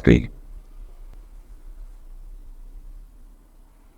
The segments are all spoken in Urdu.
3।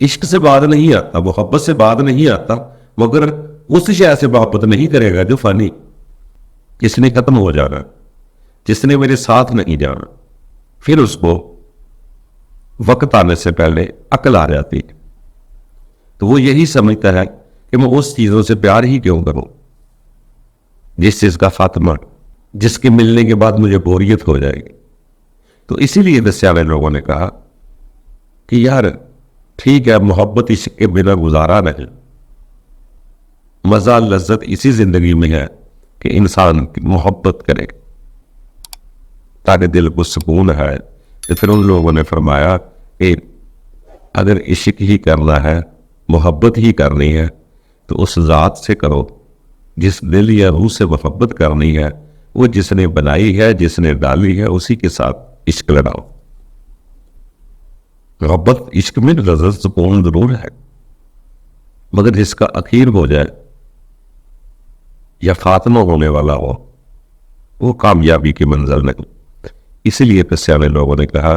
عشق سے بعد نہیں آتا، محبت سے بعد نہیں آتا، مگر اس شے سے محبت نہیں کرے گا جو فانی، جس نے ختم ہو جانا، جس نے میرے ساتھ نہیں جانا، پھر اس کو وقت آنے سے پہلے عقل آ جاتی ہے، تو وہ یہی سمجھتا ہے کہ میں اس چیزوں سے پیار ہی کیوں کروں جس چیز کا خاتمہ، جس کے ملنے کے بعد مجھے بوریت ہو جائے گی۔ تو اسی لیے دسیا والے لوگوں نے کہا کہ یار ٹھیک ہے، محبت عشق کے بنا گزارا نہیں، مزہ لذت اسی زندگی میں ہے کہ انسان کی محبت کرے تاکہ دل کو سکون ہے۔ تو پھر ان لوگوں نے فرمایا کہ اگر عشق ہی کرنا ہے، محبت ہی کرنی ہے، تو اس ذات سے کرو جس دل یا روح سے محبت کرنی ہے، وہ جس نے بنائی ہے، جس نے ڈالی ہے، اسی کے ساتھ عشق لڑاؤ۔ محبت عشق میں لذت سکون ضرور ہے، مگر جس کا اخیر ہو جائے یا خاتمہ ہونے والا ہو، وہ کامیابی کی منزل نہیں۔ اسی لیے پسیانے لوگوں نے کہا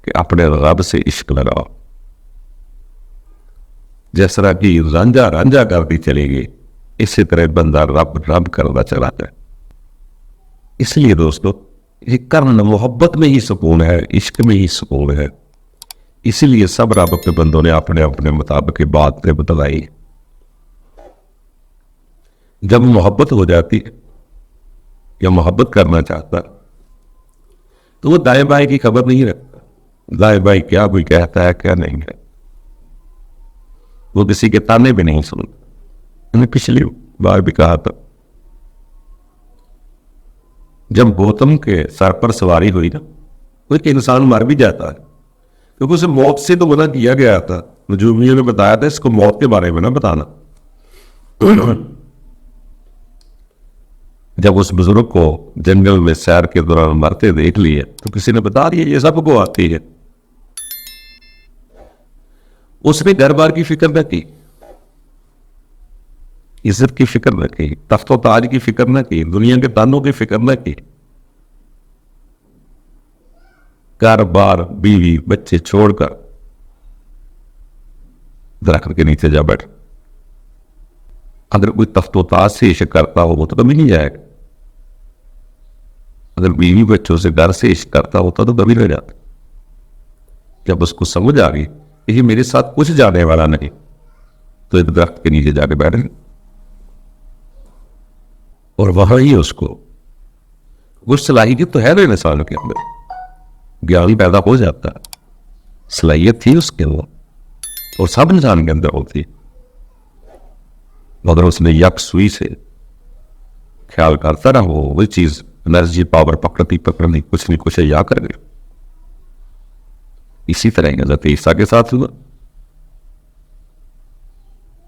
کہ اپنے رب سے عشق لگاؤ۔ جس طرح کی رانجھا رانجھا کرتی چلے گی، اسی طرح بندہ رب رب کرنا چلا جائے۔ اس لیے دوستو، یہ کرنا محبت میں ہی سکون ہے، عشق میں ہی سکون ہے۔ اسی لیے سب رب کے بندوں نے اپنے اپنے مطابق باتیں بتلائی۔ جب محبت ہو جاتی یا محبت کرنا چاہتا تو وہ دائیں بائیں کی خبر نہیں رکھتا، دائیں بائیں کیا کوئی کہتا ہے کیا نہیں ہے، وہ کسی کے تانے بھی نہیں سنتا۔ میں نے پچھلی بار بھی کہا تھا، جب گوتم کے سر پر سواری ہوئی نا، وہ ایک انسان مر بھی جاتا ہے کیونکہ اسے موت سے تو منع کیا گیا تھا، نجومیوں نے بتایا تھا اس کو موت کے بارے میں نہ بتانا۔ جب اس بزرگ کو جنگل میں سیر کے دوران مرتے دیکھ لیے تو کسی نے بتا دیا یہ سب کو آتی ہے۔ اس نے گھر بار کی فکر نہ کی، عزت کی فکر نہ کی، تخت و تاج کی فکر نہ کی، دنیا کے تانوں کی فکر نہ کی، گھر بار بیوی بچے چھوڑ کر درخت کے نیچے جا بیٹھ۔ اگر کوئی تخت و تاج سے عشق کرتا ہو وہ تو کبھی نہیں جائے گا، اگر بیوی بچوں سے گھر سے عشق کرتا ہوتا تو کبھی رہ جاتا۔ جب اس کو سمجھ آ گئی کہ یہ میرے ساتھ کچھ جانے والا نہیں، تو ایک درخت کے نیچے جا کے بیٹھ گئے، اور وہاں ہی اس کو کچھ صلاحیت تو ہے نا انسان کے اندر، گیان پیدا ہو جاتا ہے، صلاحیت تھی اس کے اندر، اور سب انسان کے اندر ہوتی ہے، مگر اس نے یک سوئی سے خیال کرتا رہا، وہی چیز انرجی پاور پکڑتی کچھ نہیں کچھ یا کر گئے۔ اسی طرح حضرت عیسیٰ کے ساتھ ہوا،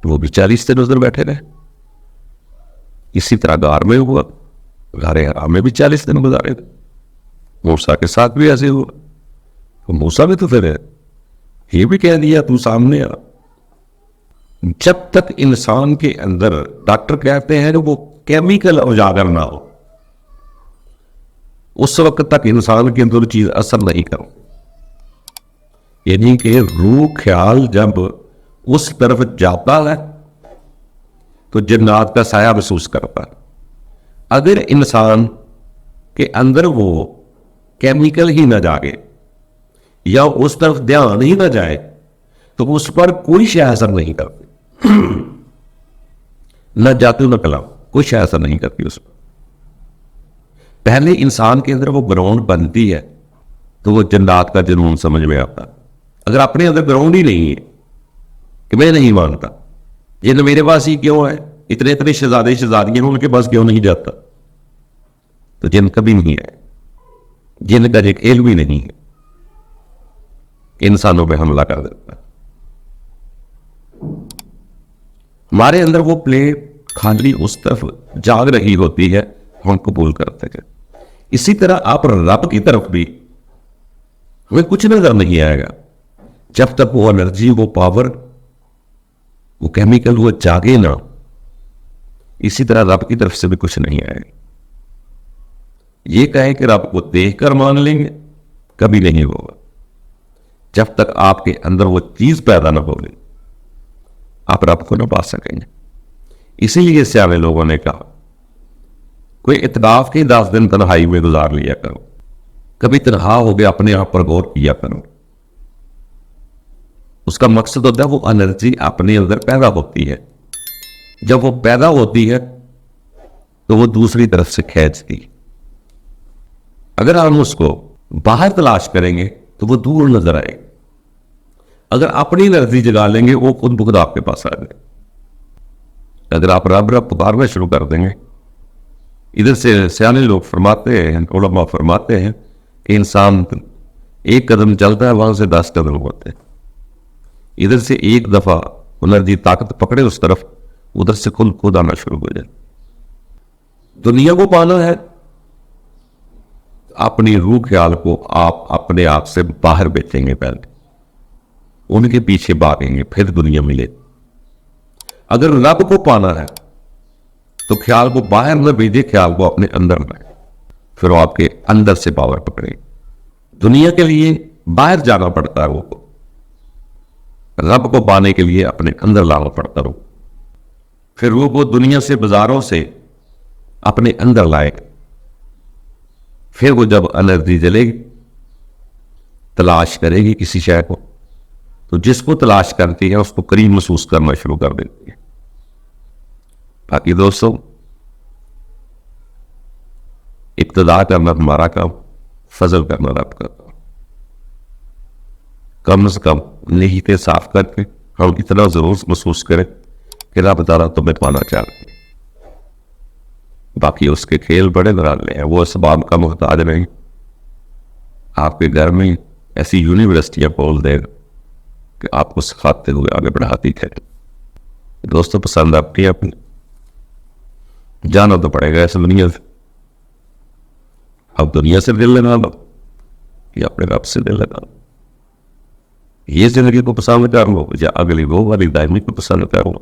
وہ بھی 40 دن ادھر بیٹھے رہے۔ اسی طرح غار میں ہوا، غار حرا میں بھی 40 دن گزارے تھے۔ موسیٰ کے ساتھ بھی ایسے ہوا، موسیٰ بھی تو پھر یہ بھی کہہ دیا تو سامنے آ۔ جب تک انسان کے اندر ڈاکٹر کہتے ہیں کہ وہ کیمیکل اجاگر نہ ہو، اس وقت تک انسان کے اندر چیز اثر نہیں کرو، یعنی کہ روح خیال جب اس طرف جاتا ہے تو جنات کا سایہ محسوس کرتا ہے۔ اگر انسان کے اندر وہ کیمیکل ہی نہ جاگے یا اس طرف دھیان ہی نہ جائے تو اس پر کوئی شے اثر نہیں کرتی، نہ جاتو نہ کلام، کوئی شے اثر نہیں کرتی اس پر۔ پہلے انسان کے اندر وہ گراؤنڈ بنتی ہے تو وہ جنات کا جنون سمجھ میں آتا۔ اگر اپنے اندر گراؤنڈ ہی نہیں ہے کہ میں نہیں مانتا، جن میرے پاس ہی کیوں ہے، اتنے اتنے شہزادے شہزادیاں ان کے پاس کیوں نہیں جاتا، تو جن کبھی نہیں ہے، جن کا ایک علم بھی نہیں ہے، انسانوں پہ حملہ کر دیتا ہے۔ ہمارے اندر وہ پلے خالی اس طرف جاگ رہی ہوتی ہے، ہم قبول کرتے ہیں۔ اسی طرح آپ رب کی طرف بھی ہمیں کچھ نظر نہیں آئے گا جب تک وہ انرجی، وہ پاور، وہ کیمیکل وہ جاگے نہ۔ اسی طرح رب کی طرف سے بھی کچھ نہیں آئے گا۔ یہ کہیں کہ رب کو دیکھ کر مان لیں گے، کبھی نہیں ہوگا۔ جب تک آپ کے اندر وہ چیز پیدا نہ ہوگی آپ رب کو نہ پا سکیں گے. اسی لیے سیانے لوگوں نے کہا کوئی اعتکاف کے 10 دن تنہائی میں گزار لیا کرو, کبھی تنہا ہو گیا اپنے آپ پر غور کیا کرو. اس کا مقصد ہوتا ہے وہ انرجی اپنے اندر پیدا ہوتی ہے, جب وہ پیدا ہوتی ہے تو وہ دوسری طرف سے کھینچتی. اگر ہم اس کو باہر تلاش کریں گے تو وہ دور نظر آئے گی. اگر اپنی انرجی جگا لیں گے وہ خود بخود آپ کے پاس آ جائے. اگر آپ رب رب پکارنا شروع کر دیں گے, ادھر سے سیانے لوگ فرماتے ہیں, علماء فرماتے ہیں کہ انسان ایک قدم چلتا ہے وہاں سے 10 قدم ہوتے ہیں. ادھر سے ایک دفعہ انرجی طاقت پکڑے اس طرف, ادھر سے خود آنا شروع ہو جائے. دنیا کو پانا ہے, اپنی روح خیال کو آپ اپنے آپ سے باہر بیچیں گے, پہلے ان کے پیچھے بھاگیں گے, پھر دنیا ملے. اگر رب کو پانا ہے تو خیال کو باہر نہ بھیجے, خیال کو اپنے اندر لائے, پھر وہ آپ کے اندر سے پاور پکڑے. دنیا کے لیے باہر جانا پڑتا ہے, وہ رب کو پانے کے لیے اپنے اندر لانا پڑتا ہے. پھر وہ دنیا سے بازاروں سے اپنے اندر لائے. پھر وہ جب انرجی جلے گی تلاش کرے گی کسی شے کو, تو جس کو تلاش کرتی ہے اس کو قریب محسوس کرنا شروع کر دیتی ہے. باقی دوستوں, ابتدا کرنا ہمارا کام, فضل کرنا رب کا کام. کم از کم نیتیں صاف کر کے ہم اتنا ضرور محسوس کریں کہ رب تعالیٰ تمہیں پانا چاہتے ہیں. باقی اس کے کھیل بڑے نرالے ہیں, وہ اسباب کا محتاج نہیں. آپ کے گھر میں ایسی یونیورسٹیاں کھول دے گا کہ آپ کو سکھاتے ہوئے آگے بڑھاتی تھے. دوستوں, پسند آپ کی اپنی جانا تو پڑے گا اس دنیا سے. اب دنیا سے دل لگا لو یا اپنے رب سے دل لگا لو. یہ زندگی کو پسند کر لو یا اگلی وہ والی دائمی کو پسند کر لو,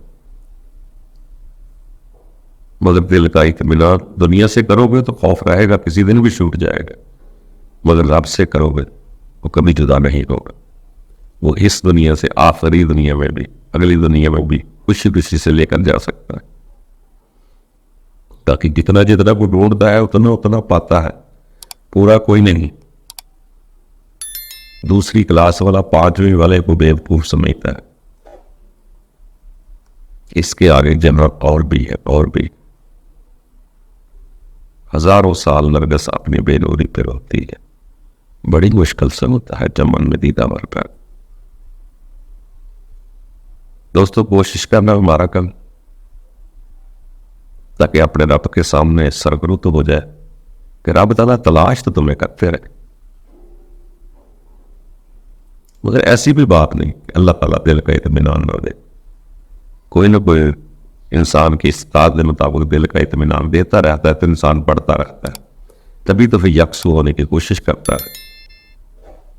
مگر دل کا اطمینان دنیا سے کرو گے تو خوف رہے گا کسی دن بھی چھوٹ جائے گا. مگر رب سے کرو گے وہ کبھی جدا نہیں ہوگا. وہ اس دنیا سے آخری دنیا میں بھی اگلی دنیا میں بھی خوشی سے لے کر جا سکتا ہے. تاکہ جتنا وہ ڈھونڈتا ہے اتنا پاتا ہے, پورا کوئی نہیں. دوسری کلاس والا 5ویں والے کو بیوقوف سمجھتا ہے. اس کے آگے جنت اور بھی ہے, اور بھی. ہزاروں سال نرگس اپنی بے نوری پہ روتی ہے, بڑی مشکل سے ہوتا ہے چمن میں دیدہ مر کر. دوستوں, کوشش کرنا ہمارا کام, تاکہ اپنے رب کے سامنے سرگرو تو ہو جائے کہ رب تعالیٰ تلاش تو تمہیں کرتے رہے. مگر ایسی بھی بات نہیں کہ اللہ تعالیٰ دل کا اطمینان نہ دے. کوئی نہ کوئی انسان کی استطاعت کے مطابق دل کا اطمینان دیتا رہتا ہے تو انسان بڑھتا رہتا ہے, تبھی تو پھر یکسو ہونے کی کوشش کرتا ہے.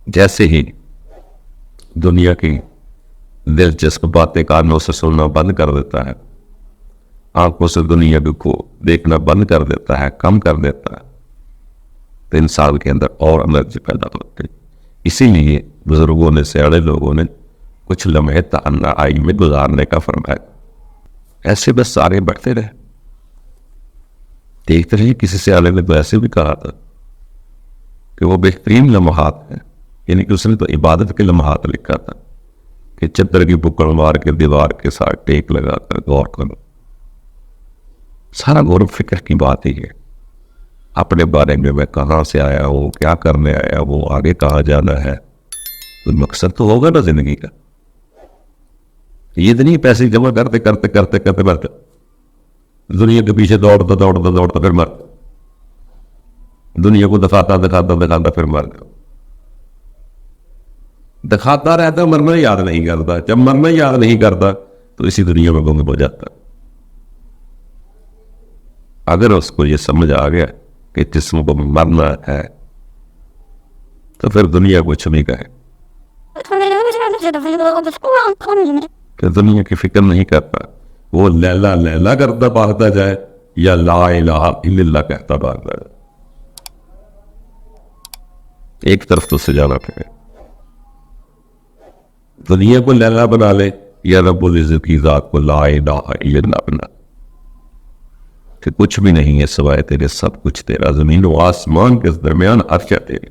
جیسے ہی دنیا کی دلچسپ باتیں کانوں سے سننا بند کر دیتا ہے, آنکھوں سے دنیا کو دیکھنا بند کر دیتا ہے, کم کر دیتا ہے, تو انسان کے اندر اور انرجی پیدا ہوتی ہے. اسی لیے بزرگوں نے, سیاڑے لوگوں نے کچھ لمحے تنہائی میں گزارنے کا فرمایا. ایسے بس سارے بڑھتے رہے. دیکھتے رہے, کسی سیاڑے نے تو ایسے بھی کہا تھا کہ وہ بہترین لمحات ہیں, یعنی کہ اس نے تو عبادت کے لمحات لکھا تھا کہ چدر کی بکڑ مار کے دیوار کے ساتھ ٹیک لگا کر غور کرو. سارا غور و فکر کی بات ہی ہے. اپنے بارے میں کہاں سے آیا ہوں, کیا کرنے آیا ہوں, آگے کہاں جانا ہے, کوئی مقصد تو ہوگا نا زندگی کا. یہ تو نہیں پیسے جمع کرتے کرتے کرتے کرتے مرتے, دنیا کے پیچھے دوڑتا دوڑتا دوڑتا پھر مرتے, دنیا کو دکھاتا دکھاتا دکھاتا پھر مر گیا. دکھاتا رہتا, مرنا یاد نہیں کرتا. جب مرنا یاد نہیں کرتا تو اسی دنیا میں گم ہو جاتا. اگر اس کو یہ سمجھ آ گیا کہ جسم کو مرنا ہے تو پھر دنیا کچھ نہیں کہے, کہ دنیا کی فکر نہیں کرتا. وہ لیلا لیلا کرتا بھاگتا جائے یا لا الہ الا اللہ کہتا بھاگتا جائے. ایک طرف تو سے جانا پڑے. دنیا کو لیلا بنا لے یا رب العزت کی ذات کو لا الہ الا اللہ بنا، کہ کچھ بھی نہیں ہے سوائے تیرے، سب کچھ تیرا، زمین و آسمان کے درمیان عرش ہے تیرے،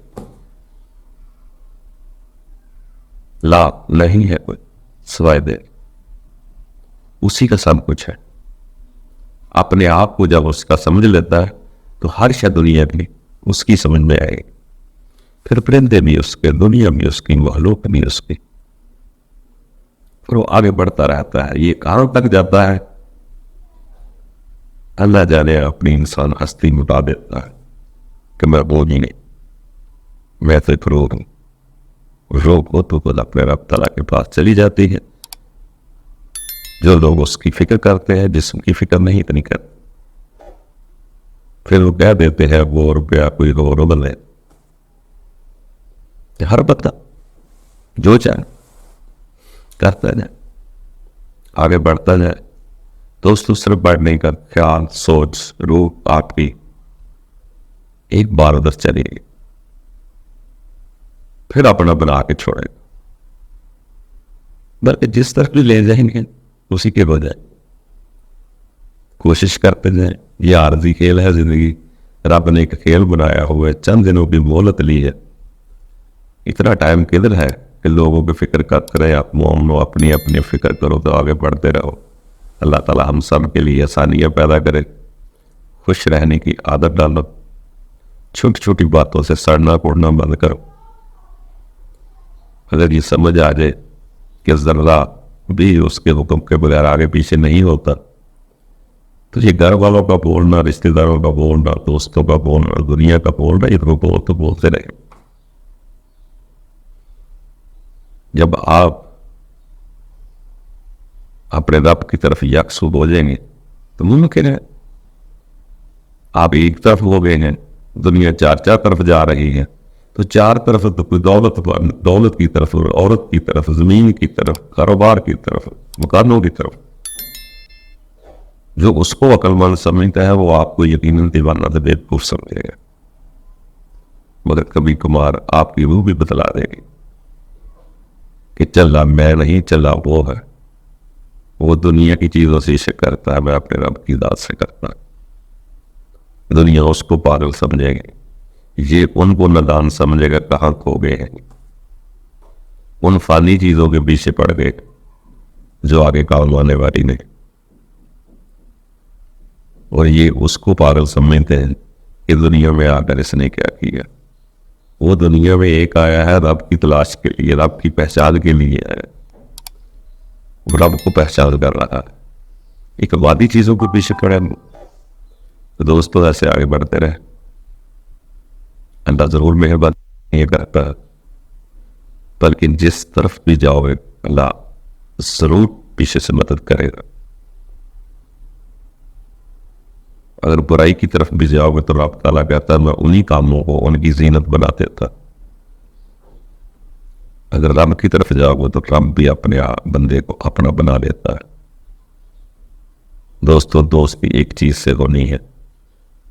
لا نہیں ہے کوئی سوائے تیرے، اسی کا سب کچھ ہے۔ اپنے آپ کو جب اس کا سمجھ لیتا ہے تو ہر شے دنیا کی اس کی سمجھ میں آئے گی، پھر پرندے بھی اس کے، دنیا بھی اس کی، مخلوق بھی اس کی، پھر وہ آگے بڑھتا رہتا ہے۔ یہ کہاں تک جاتا ہے اللہ جانے، اپنی انسان ہستی مٹا دیتا ہے کہ میں وہ نہیں، میں تو ایک روح ہوں، روح کو تو خود اپنے رب تعالیٰ کے پاس چلی جاتی ہے۔ جو لوگ اس کی فکر کرتے ہیں، جسم کی فکر نہیں اتنی کرتے، پھر وہ کہہ دیتے ہیں وہ روپیہ کوئی رو بنے، ہر بندہ جو چاہے کرتا جائے، آگے بڑھتا جائے۔ دوستو صرف بڑھنے کا خیال، سوچ، روح آپ کی ایک بار ادھر چلے گی، پھر اپنا بنا کے چھوڑے گا، بلکہ جس طرف بھی لے جائیں گے اسی کے ہو جائے۔ کوشش کرتے جائیں، یہ عارضی کھیل ہے زندگی، رب نے ایک کھیل بنایا ہوا ہے، چند دنوں کی مہلت لی ہے، اتنا ٹائم کدھر ہے کہ لوگوں کی فکر کرتے رہے، آپ مومنو اپنی اپنی فکر کرو تو آگے بڑھتے رہو۔ اللہ تعالیٰ ہم سب کے لیے آسانیاں پیدا کرے، خوش رہنے کی عادت ڈالو، چھوٹی چھوٹی باتوں سے سڑنا کوڑنا بند کرو۔ اگر یہ سمجھ آ جائے کہ ذرہ بھی اس کے حکم کے بغیر آگے پیچھے نہیں ہوتا، تو یہ گھر والوں کا بولنا، رشتہ داروں کا بولنا، دوستوں کا بولنا، دنیا کا بولنا، یہ تو بولتے رہے۔ جب آپ اپنے رب کی طرف یکسو ہو جائیں گے تو ممکن ہے آپ ایک طرف ہو گئے ہیں، دنیا چار طرف جا رہی ہے، تو چار طرف تو کوئی دولت کی طرف، عورت کی طرف، زمین کی طرف، کاروبار کی طرف، مکانوں کی طرف، جو اس کو عقل مند سمجھتا ہے وہ آپ کو یقیناً دیوانہ سے بیوقوف سمجھے گا، مگر کبھی کبھار آپ کی روح بھی بتلا دے گی کہ چلا میں نہیں، چلا وہ ہے، وہ دنیا کی چیزوں سے اسے کرتا ہے، میں اپنے رب کی ذات سے کرتا ہے۔ دنیا اس کو پاگل سمجھے گی، یہ ان کو نادان سمجھے گا، کہاں کھو گئے ہیں، ان فانی چیزوں کے پیچھے پڑ گئے جو آگے کام آنے والی نہیں، اور یہ اس کو پاگل سمجھتے ہیں کہ دنیا میں آ کر اس نے کیا کیا۔ وہ دنیا میں ایک آیا ہے رب کی تلاش کے لیے، رب کی پہچان کے لیے ہے، رب کو پہچان کر رہا ہے، ایک وادی چیزوں کے پیچھے پڑے۔ تو دوستوں ایسے آگے بڑھتے رہے، اللہ ضرور مہربانی یہ کرتا ہے، بلکہ جس طرف بھی جاؤ گے اللہ ضرور پیچھے سے مدد کرے گا۔ اگر برائی کی طرف بھی جاؤ گے تو رب تعالیٰ کہتا ہے میں انہی کاموں کو ان کی زینت بنا دیتا۔ اگر رب کی طرف جاؤ گے تو رب بھی اپنے بندے کو اپنا بنا لیتا ہے۔ دوستوں دوستی ایک چیز سے ہونی ہے،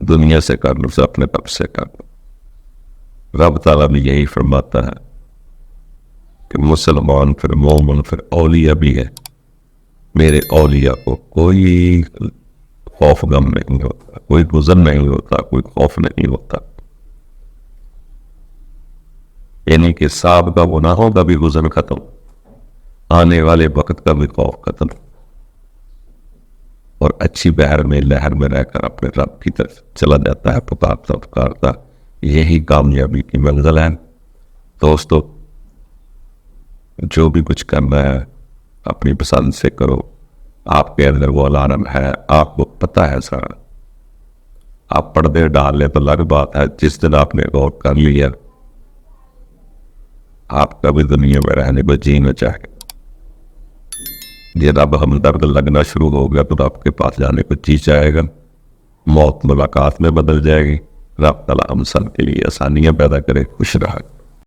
دنیا سے کر لو، اپنے رب سے کر لو۔ رب تعالیٰ بھی یہی فرماتا ہے کہ مسلمان پھر مومن پھر اولیاء بھی ہے، میرے اولیاء کو کوئی خوف غم نہیں ہوتا، کوئی گزر نہیں ہوتا، کوئی خوف نہیں ہوتا، یعنی کہ صاحب کا گناہوں کا بھی گزر ختم، آنے والے وقت کا بھی خوف ختم، اور اچھی بہر میں لہر میں رہ کر اپنے رب کی طرف چلا جاتا ہے، پکارتا پکارتا۔ یہی کامیابی کی منزل ہے۔ دوستو جو بھی کچھ کرنا ہے اپنی پسند سے کرو، آپ کے اندر وہ الارم ہے، آپ کو پتہ ہے سارا، آپ پردے ڈال لیں تو الگ بات ہے، جس دن آپ نے غور کر لیا آپ کبھی دنیا میں رہنے کو جی نہ چاہے، یہ رب ہمدرد لگنا شروع ہو گیا تو رب کے پاس جانے کو جی چاہے گا، موت ملاقات میں بدل جائے گی۔ رب تعالیٰ ہم سب کے لیے آسانیاں پیدا کرے، خوش رہا۔